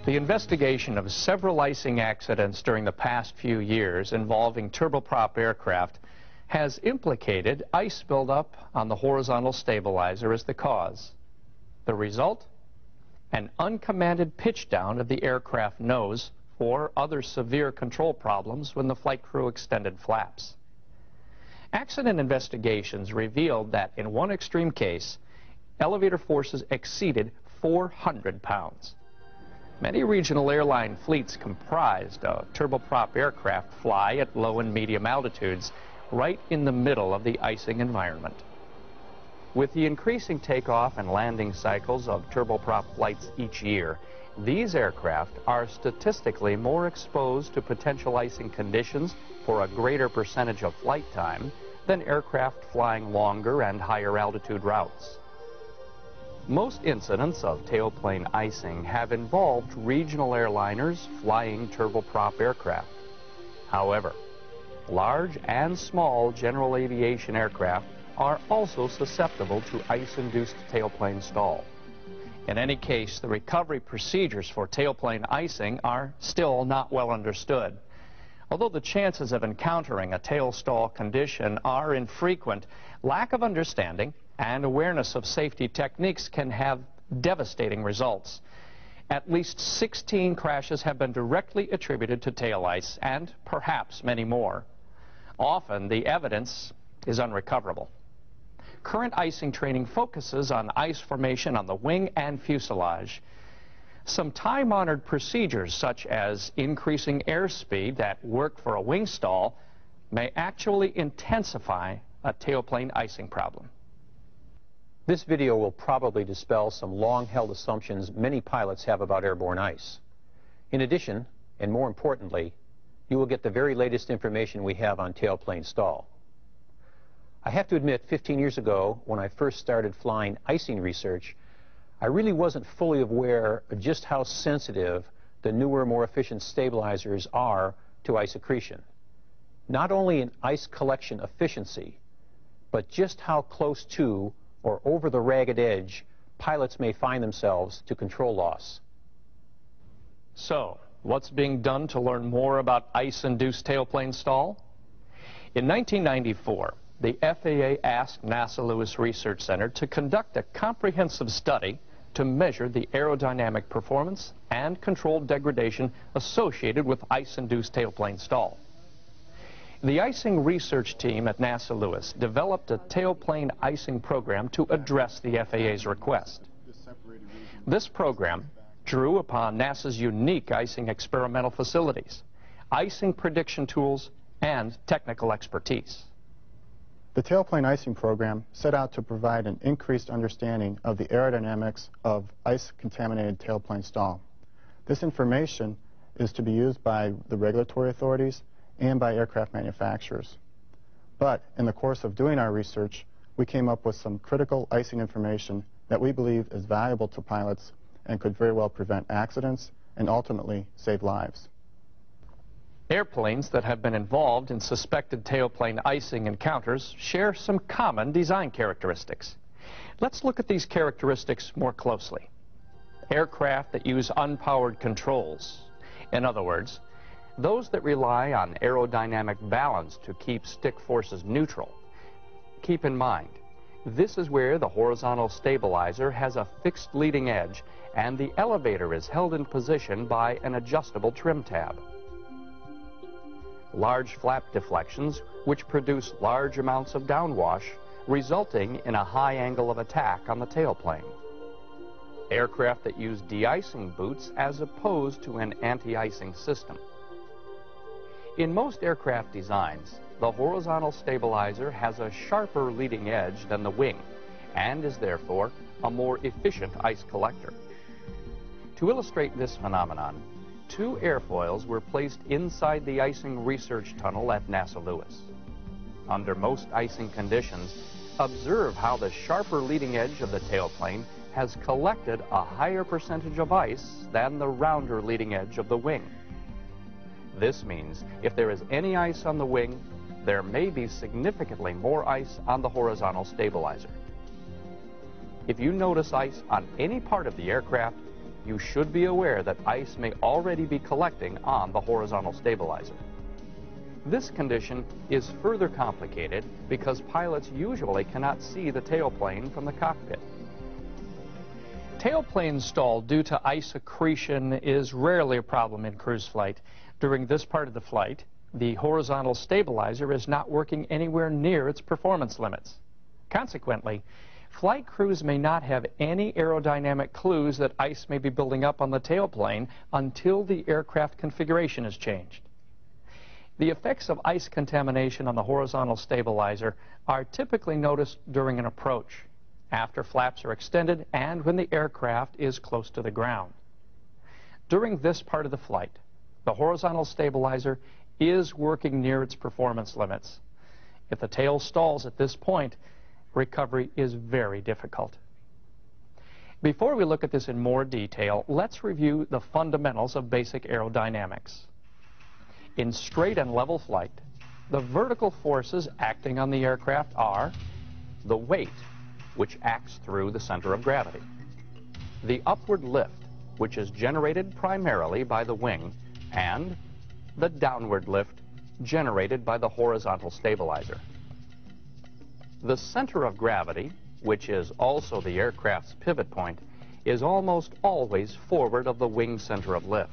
The investigation of several icing accidents during the past few years involving turboprop aircraft has implicated ice buildup on the horizontal stabilizer as the cause. The result? An uncommanded pitch down of the aircraft nose or other severe control problems when the flight crew extended flaps. Accident investigations revealed that in one extreme case, elevator forces exceeded 400 pounds. Many regional airline fleets comprised of turboprop aircraft fly at low and medium altitudes right in the middle of the icing environment. With the increasing takeoff and landing cycles of turboprop flights each year, these aircraft are statistically more exposed to potential icing conditions for a greater percentage of flight time than aircraft flying longer and higher altitude routes. Most incidents of tailplane icing have involved regional airliners flying turboprop aircraft. However, large and small general aviation aircraft are also susceptible to ice-induced tailplane stall. In any case, the recovery procedures for tailplane icing are still not well understood. Although the chances of encountering a tail stall condition are infrequent, lack of understanding and awareness of safety techniques can have devastating results. At least 16 crashes have been directly attributed to tail ice, and perhaps many more. Often, the evidence is unrecoverable. Current icing training focuses on ice formation on the wing and fuselage. Some time-honored procedures, such as increasing airspeed that work for a wing stall, may actually intensify a tailplane icing problem. This video will probably dispel some long-held assumptions many pilots have about airborne ice. In addition, and more importantly, you will get the very latest information we have on tailplane stall. I have to admit, 15 years ago, when I first started flying icing research, I really wasn't fully aware of just how sensitive the newer, more efficient stabilizers are to ice accretion. Not only in ice collection efficiency, but just how close to or over the ragged edge pilots may find themselves to control loss. So, what's being done to learn more about ice-induced tailplane stall? In 1994, the FAA asked NASA Lewis Research Center to conduct a comprehensive study to measure the aerodynamic performance and controlled degradation associated with ice-induced tailplane stall. The icing research team at NASA Lewis developed a tailplane icing program to address the FAA's request. This program drew upon NASA's unique icing experimental facilities, icing prediction tools, and technical expertise. The tailplane icing program set out to provide an increased understanding of the aerodynamics of ice-contaminated tailplane stall. This information is to be used by the regulatory authorities and by aircraft manufacturers. But in the course of doing our research, we came up with some critical icing information that we believe is valuable to pilots and could very well prevent accidents and ultimately save lives. Airplanes that have been involved in suspected tailplane icing encounters share some common design characteristics. Let's look at these characteristics more closely. Aircraft that use unpowered controls. In other words, those that rely on aerodynamic balance to keep stick forces neutral. Keep in mind, this is where the horizontal stabilizer has a fixed leading edge and the elevator is held in position by an adjustable trim tab. Large flap deflections, which produce large amounts of downwash, resulting in a high angle of attack on the tailplane. Aircraft that use de-icing boots as opposed to an anti-icing system. In most aircraft designs, the horizontal stabilizer has a sharper leading edge than the wing and is therefore a more efficient ice collector. To illustrate this phenomenon, 2 airfoils were placed inside the icing research tunnel at NASA Lewis. Under most icing conditions, observe how the sharper leading edge of the tailplane has collected a higher percentage of ice than the rounder leading edge of the wing. This means if there is any ice on the wing, there may be significantly more ice on the horizontal stabilizer. If you notice ice on any part of the aircraft, you should be aware that ice may already be collecting on the horizontal stabilizer. This condition is further complicated because pilots usually cannot see the tailplane from the cockpit. Tailplane stall due to ice accretion is rarely a problem in cruise flight. During this part of the flight, the horizontal stabilizer is not working anywhere near its performance limits. Consequently, flight crews may not have any aerodynamic clues that ice may be building up on the tailplane until the aircraft configuration is changed. The effects of ice contamination on the horizontal stabilizer are typically noticed during an approach, after flaps are extended, and when the aircraft is close to the ground. During this part of the flight, the horizontal stabilizer is working near its performance limits. If the tail stalls at this point, recovery is very difficult. Before we look at this in more detail, let's review the fundamentals of basic aerodynamics. In straight and level flight, the vertical forces acting on the aircraft are the weight, which acts through the center of gravity, the upward lift, which is generated primarily by the wing, and the downward lift generated by the horizontal stabilizer. The center of gravity, which is also the aircraft's pivot point, is almost always forward of the wing center of lift.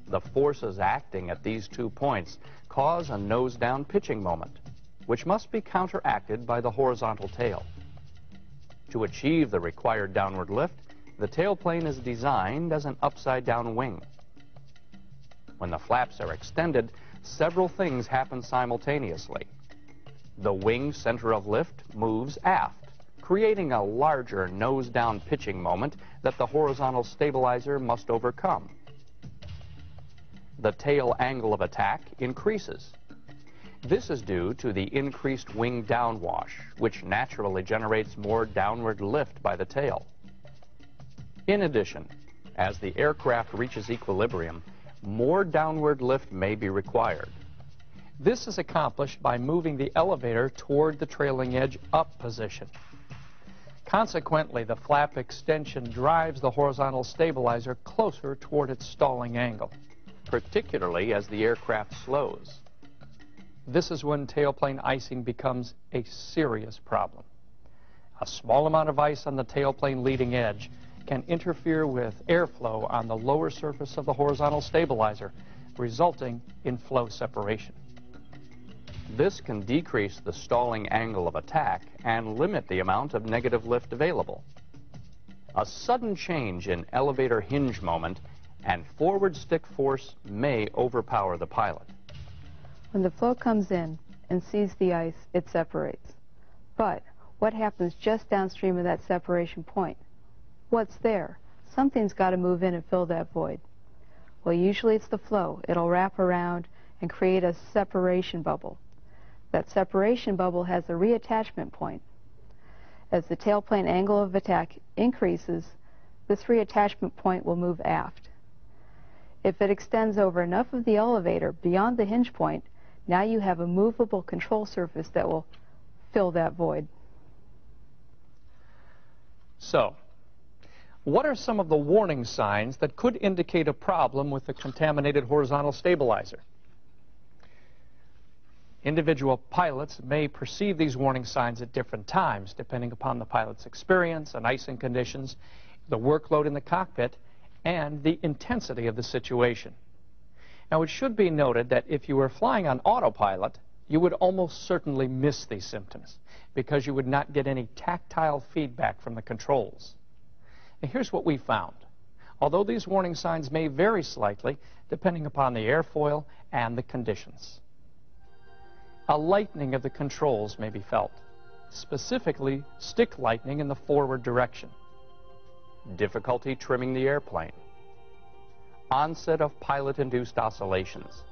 The forces acting at these 2 points cause a nose-down pitching moment, which must be counteracted by the horizontal tail. To achieve the required downward lift, the tailplane is designed as an upside-down wing. When the flaps are extended, several things happen simultaneously. The wing center of lift moves aft, creating a larger nose-down pitching moment that the horizontal stabilizer must overcome. The tail angle of attack increases. This is due to the increased wing downwash, which naturally generates more downward lift by the tail. In addition, as the aircraft reaches equilibrium, more downward lift may be required. This is accomplished by moving the elevator toward the trailing edge up position. Consequently, the flap extension drives the horizontal stabilizer closer toward its stalling angle, particularly as the aircraft slows. This is when tailplane icing becomes a serious problem. A small amount of ice on the tailplane leading edge can interfere with airflow on the lower surface of the horizontal stabilizer, resulting in flow separation. This can decrease the stalling angle of attack and limit the amount of negative lift available. A sudden change in elevator hinge moment and forward stick force may overpower the pilot. When the flow comes in and sees the ice, it separates. But what happens just downstream of that separation point? What's there? Something's got to move in and fill that void. Well, usually it's the flow. It'll wrap around and create a separation bubble. That separation bubble has a reattachment point. As the tailplane angle of attack increases, this reattachment point will move aft. If it extends over enough of the elevator beyond the hinge point, now you have a movable control surface that will fill that void. So, what are some of the warning signs that could indicate a problem with the contaminated horizontal stabilizer? Individual pilots may perceive these warning signs at different times, depending upon the pilot's experience and icing conditions, the workload in the cockpit, and the intensity of the situation. Now, it should be noted that if you were flying on autopilot, you would almost certainly miss these symptoms because you would not get any tactile feedback from the controls. And here's what we found. Although these warning signs may vary slightly depending upon the airfoil and the conditions. A lightening of the controls may be felt, specifically stick lightening in the forward direction. Difficulty trimming the airplane. Onset of pilot-induced oscillations.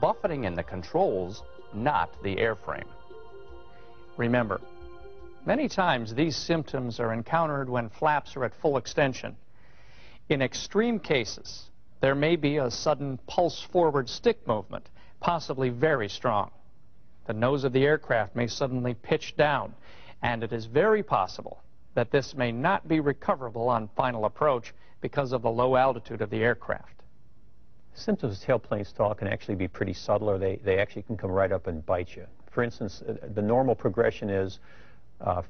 Buffeting in the controls, not the airframe. Remember, many times these symptoms are encountered when flaps are at full extension. In extreme cases, there may be a sudden pulse forward stick movement, possibly very strong. The nose of the aircraft may suddenly pitch down, and it is very possible that this may not be recoverable on final approach because of the low altitude of the aircraft. Symptoms of tailplane stall can actually be pretty subtle, or they actually can come right up and bite you. For instance, the normal progression is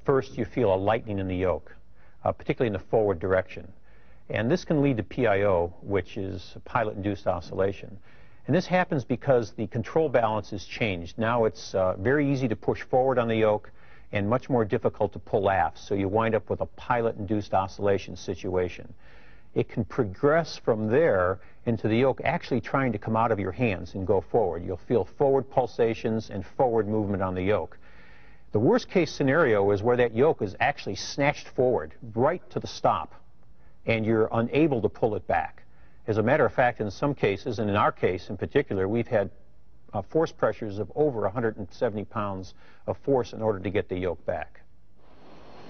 first you feel a lightening in the yoke, particularly in the forward direction. And this can lead to PIO, which is pilot-induced oscillation. And this happens because the control balance is changed. Now it's very easy to push forward on the yoke and much more difficult to pull aft, so you wind up with a pilot-induced oscillation situation. It can progress from there into the yoke actually trying to come out of your hands and go forward. You'll feel forward pulsations and forward movement on the yoke. The worst case scenario is where that yoke is actually snatched forward right to the stop, and you're unable to pull it back. As a matter of fact, in some cases, and in our case in particular, we've had force pressures of over 170 pounds of force in order to get the yoke back.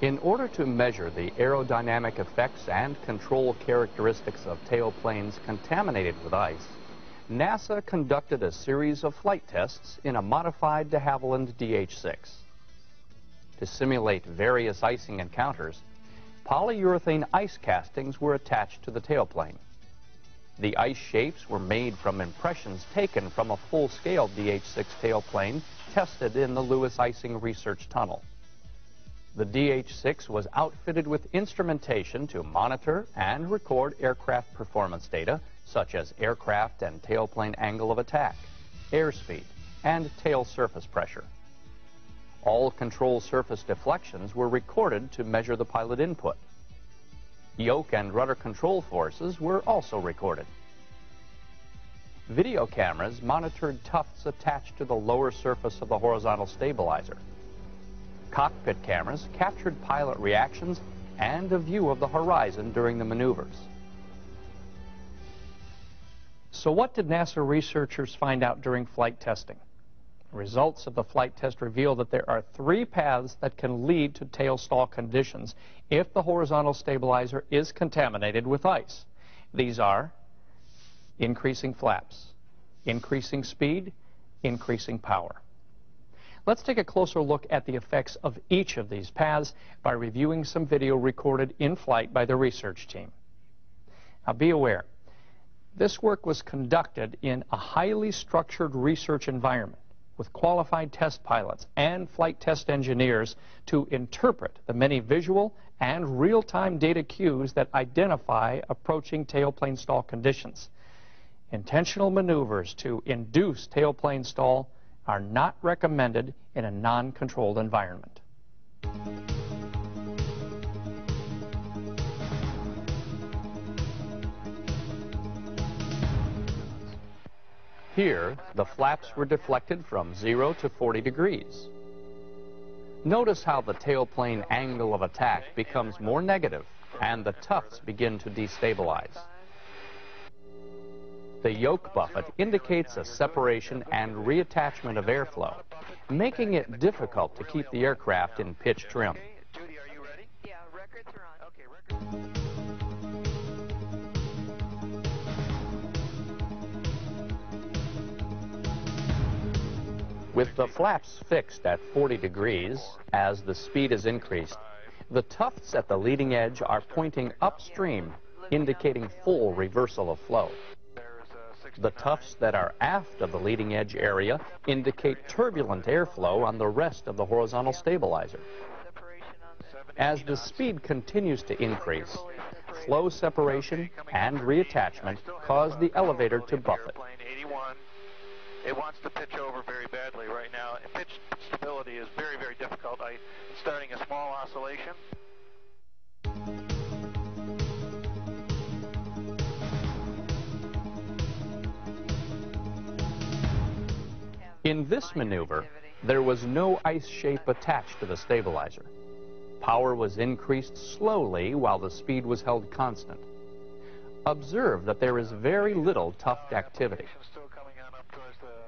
In order to measure the aerodynamic effects and control characteristics of tailplanes contaminated with ice, NASA conducted a series of flight tests in a modified de Havilland DH-6. To simulate various icing encounters, polyurethane ice castings were attached to the tailplane. The ice shapes were made from impressions taken from a full-scale DH-6 tailplane tested in the Lewis Icing Research Tunnel. The DH-6 was outfitted with instrumentation to monitor and record aircraft performance data, such as aircraft and tailplane angle of attack, airspeed, and tail surface pressure. All control surface deflections were recorded to measure the pilot input. Yoke and rudder control forces were also recorded. Video cameras monitored tufts attached to the lower surface of the horizontal stabilizer. Cockpit cameras captured pilot reactions and a view of the horizon during the maneuvers. So what did NASA researchers find out during flight testing? Results of the flight test reveal that there are 3 paths that can lead to tail stall conditions if the horizontal stabilizer is contaminated with ice. These are increasing flaps, increasing speed, increasing power. Let's take a closer look at the effects of each of these paths by reviewing some video recorded in flight by the research team. Now be aware, this work was conducted in a highly structured research environment with qualified test pilots and flight test engineers to interpret the many visual and real-time data cues that identify approaching tailplane stall conditions. Intentional maneuvers to induce tailplane stall are not recommended in a non-controlled environment. Here, the flaps were deflected from 0 to 40 degrees. Notice how the tailplane angle of attack becomes more negative and the tufts begin to destabilize. The yoke buffet indicates a separation and reattachment of airflow, making it difficult to keep the aircraft in pitch trim. Judy, are you ready? Yeah, records are on. Okay, records. With the flaps fixed at 40 degrees, as the speed is increased, the tufts at the leading edge are pointing upstream, indicating full reversal of flow. The tufts that are aft of the leading edge area indicate turbulent airflow on the rest of the horizontal stabilizer. As the speed continues to increase, flow separation and reattachment cause the elevator to buffet. It wants to pitch over very badly right now, and pitch stability is very, very difficult. It's starting a small oscillation. In this maneuver, there was no ice shape attached to the stabilizer. Power was increased slowly while the speed was held constant. Observe that there is very little tuft activity.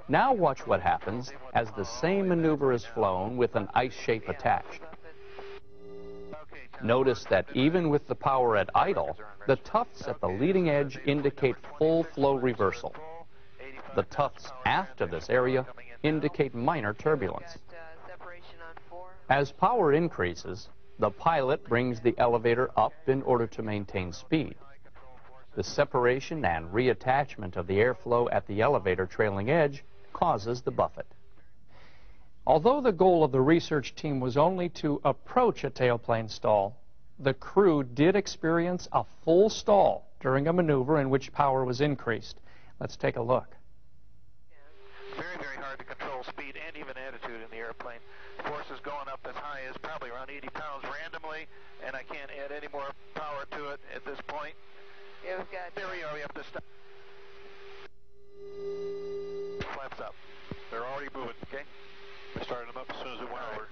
Now watch what happens as the same maneuver is flown with an ice shape attached. Notice that even with the power at idle, the tufts at the leading edge indicate full flow reversal. The tufts aft of this area indicate minor turbulence. As power increases, the pilot brings the elevator up in order to maintain speed. The separation and reattachment of the airflow at the elevator trailing edge causes the buffet. Although the goal of the research team was only to approach a tailplane stall, the crew did experience a full stall during a maneuver in which power was increased. Let's take a look. Very, very hard to control speed and even attitude in the airplane. Force is going up as high as probably around 80 pounds randomly, and I can't add any more power to it at this point. Yeah, we've got... There we are, we have to stop. Flaps up. They're already moving, okay? We started them up as soon as we went over.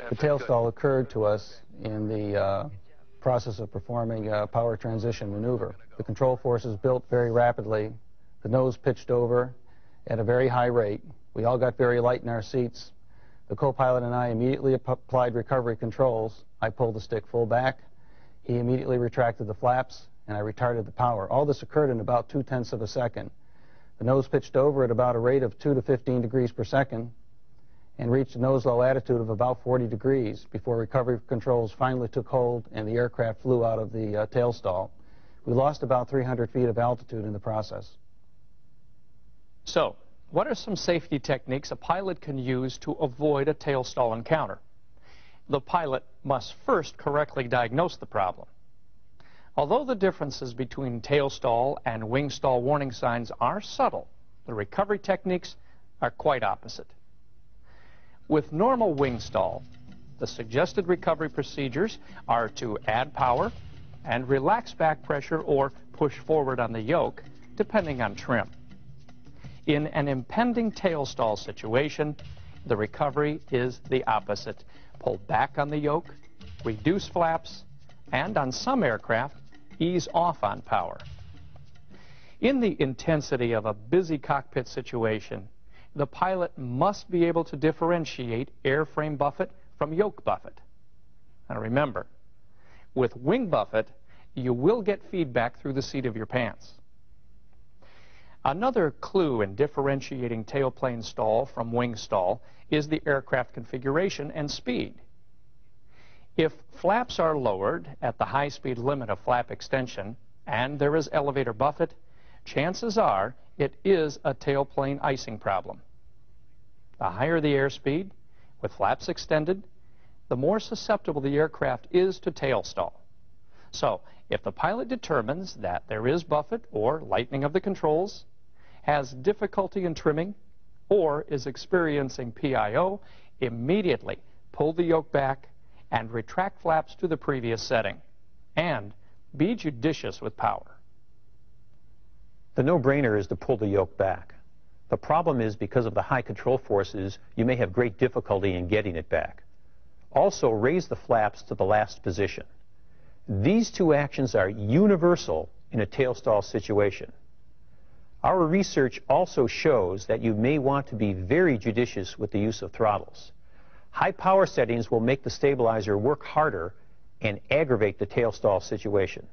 The tail stall occurred to us in the process of performing a power transition maneuver. The control forces built very rapidly. The nose pitched over at a very high rate. We all got very light in our seats. The co-pilot and I immediately applied recovery controls. I pulled the stick full back. He immediately retracted the flaps, and I retarded the power. All this occurred in about 0.2 of a second. The nose pitched over at about a rate of 2 to 15 degrees per second and reached a nose-low attitude of about 40 degrees before recovery controls finally took hold and the aircraft flew out of the tail stall. We lost about 300 feet of altitude in the process. So, what are some safety techniques a pilot can use to avoid a tail stall encounter? The pilot must first correctly diagnose the problem. Although the differences between tail stall and wing stall warning signs are subtle, the recovery techniques are quite opposite. With normal wing stall, the suggested recovery procedures are to add power and relax back pressure or push forward on the yoke, depending on trim. In an impending tail stall situation, the recovery is the opposite. Pull back on the yoke, reduce flaps, and on some aircraft, ease off on power. In the intensity of a busy cockpit situation, the pilot must be able to differentiate airframe buffet from yoke buffet. Now remember, with wing buffet, you will get feedback through the seat of your pants. Another clue in differentiating tailplane stall from wing stall is the aircraft configuration and speed. If flaps are lowered at the high-speed limit of flap extension and there is elevator buffet, chances are it is a tailplane icing problem. The higher the airspeed, with flaps extended, the more susceptible the aircraft is to tail stall. So, if the pilot determines that there is buffet or lightening of the controls, has difficulty in trimming, or is experiencing PIO, immediately pull the yoke back and retract flaps to the previous setting. And be judicious with power. The no-brainer is to pull the yoke back. The problem is because of the high control forces, you may have great difficulty in getting it back. Also, raise the flaps to the last position. These two actions are universal in a tail stall situation. Our research also shows that you may want to be very judicious with the use of throttles. High power settings will make the stabilizer work harder and aggravate the tail stall situation.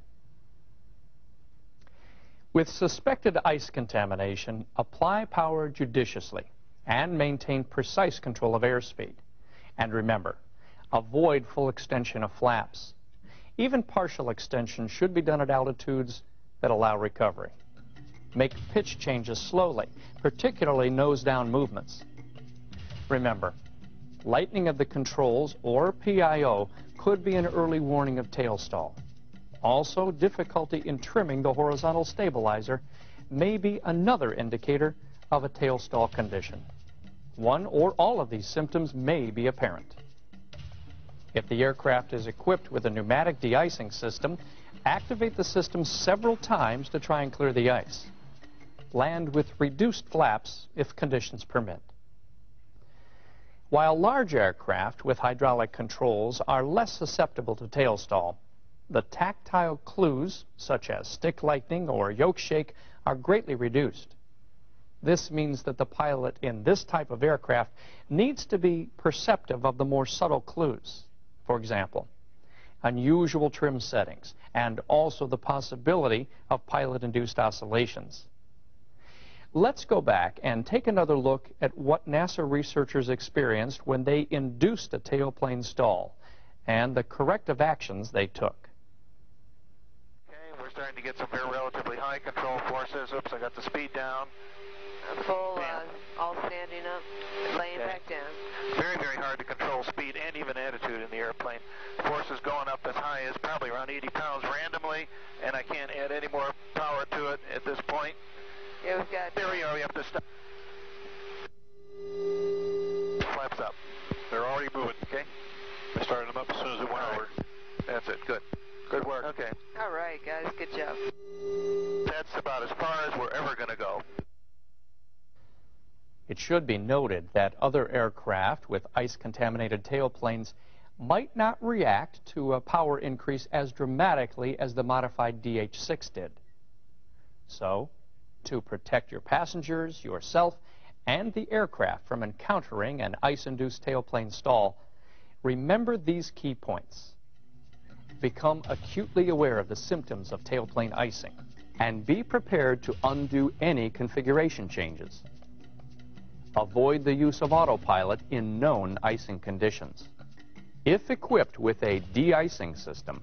With suspected ice contamination, apply power judiciously and maintain precise control of airspeed. And remember, avoid full extension of flaps. Even partial extension should be done at altitudes that allow recovery. Make pitch changes slowly, particularly nose-down movements. Remember, lightening of the controls or PIO could be an early warning of tail stall. Also, difficulty in trimming the horizontal stabilizer may be another indicator of a tail stall condition. One or all of these symptoms may be apparent. If the aircraft is equipped with a pneumatic de-icing system, activate the system several times to try and clear the ice. Land with reduced flaps if conditions permit. While large aircraft with hydraulic controls are less susceptible to tail stall, the tactile clues, such as stick lightening or yoke shake, are greatly reduced. This means that the pilot in this type of aircraft needs to be perceptive of the more subtle clues. For example, unusual trim settings, and also the possibility of pilot-induced oscillations. Let's go back and take another look at what NASA researchers experienced when they induced a tailplane stall and the corrective actions they took. Okay, we're starting to get some very relatively high control forces. Oops, I got the speed down. Full, all standing up, laying back down. Very, very hard to control speed and even attitude in the airplane. Forces going up as high as probably around 80 pounds randomly, and I can't add any more power to it at this point. Yeah, we've got... There we are, we have to stop. Flaps up. They're already moving, okay? I started them up as soon as it went over. That's it, good. Good work. Okay. All right, guys, good job. That's about as far as we're ever going to go. It should be noted that other aircraft with ice-contaminated tailplanes might not react to a power increase as dramatically as the modified DH-6 did. So, to protect your passengers, yourself, and the aircraft from encountering an ice-induced tailplane stall, remember these key points. Become acutely aware of the symptoms of tailplane icing, and be prepared to undo any configuration changes. Avoid the use of autopilot in known icing conditions. If equipped with a de-icing system,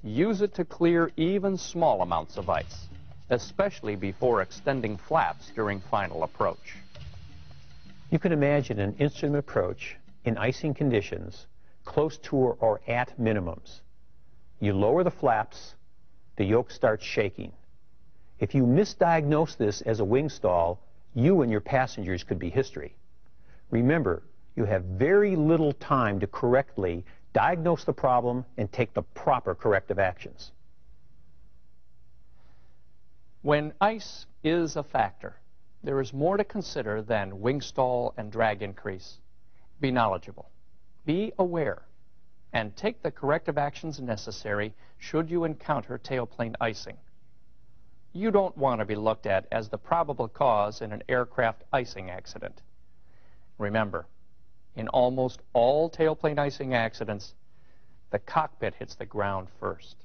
use it to clear even small amounts of ice, especially before extending flaps during final approach. You can imagine an instrument approach in icing conditions close to or at minimums. You lower the flaps, the yoke starts shaking. If you misdiagnose this as a wing stall, you and your passengers could be history. Remember, you have very little time to correctly diagnose the problem and take the proper corrective actions. When ice is a factor, there is more to consider than wing stall and drag increase. Be knowledgeable, be aware, and take the corrective actions necessary should you encounter tailplane icing. You don't want to be looked at as the probable cause in an aircraft icing accident. Remember, in almost all tailplane icing accidents, the cockpit hits the ground first.